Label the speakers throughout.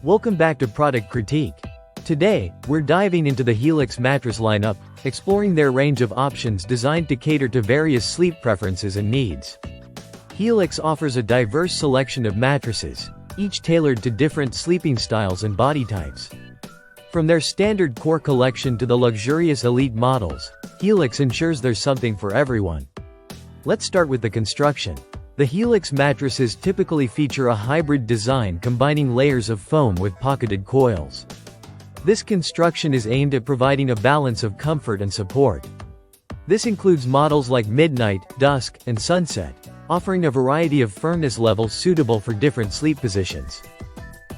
Speaker 1: Welcome back to Product Critique. Today, we're diving into the Helix mattress lineup, exploring their range of options designed to cater to various sleep preferences and needs. Helix offers a diverse selection of mattresses, each tailored to different sleeping styles and body types. From their standard core collection to the luxurious elite models, Helix ensures there's something for everyone. Let's start with the construction. The Helix mattresses typically feature a hybrid design combining layers of foam with pocketed coils. This construction is aimed at providing a balance of comfort and support. This includes models like Midnight, Dusk, and Sunset, offering a variety of firmness levels suitable for different sleep positions.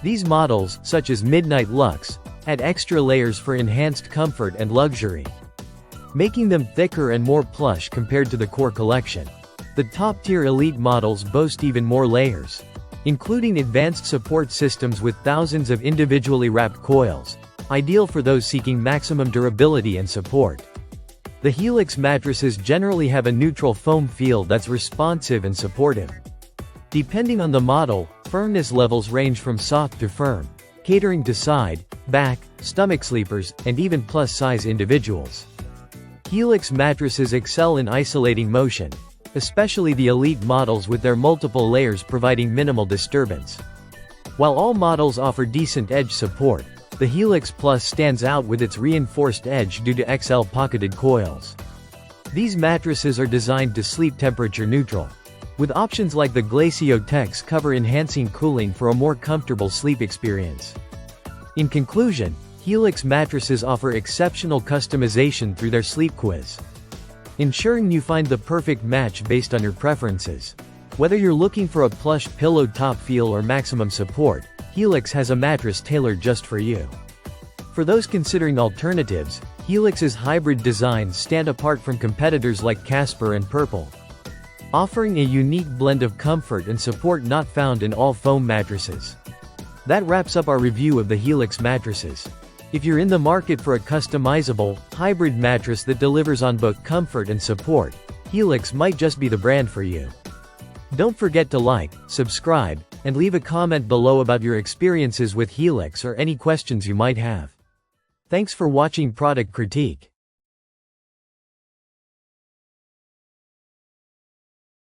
Speaker 1: These models, such as Midnight Luxe, add extra layers for enhanced comfort and luxury, making them thicker and more plush compared to the core collection. The top-tier elite models boast even more layers, including advanced support systems with thousands of individually wrapped coils, ideal for those seeking maximum durability and support. The Helix mattresses generally have a neutral foam feel that's responsive and supportive. Depending on the model, firmness levels range from soft to firm, catering to side, back, stomach sleepers, and even plus-size individuals. Helix mattresses excel in isolating motion, especially the elite models with their multiple layers providing minimal disturbance. While all models offer decent edge support, the Helix Plus stands out with its reinforced edge due to XL pocketed coils. These mattresses are designed to sleep temperature neutral, with options like the Glacio Tex cover enhancing cooling for a more comfortable sleep experience. In conclusion, Helix mattresses offer exceptional customization through their sleep quiz, ensuring you find the perfect match based on your preferences. Whether you're looking for a plush pillow top feel or maximum support, Helix has a mattress tailored just for you. For those considering alternatives, Helix's hybrid designs stand apart from competitors like Casper and Purple, offering a unique blend of comfort and support not found in all foam mattresses. That wraps up our review of the Helix mattresses. If you're in the market for a customizable, hybrid mattress that delivers on both comfort and support, Helix might just be the brand for you. Don't forget to like, subscribe, and leave a comment below about your experiences with Helix or any questions you might have. Thanks for watching Product Critique.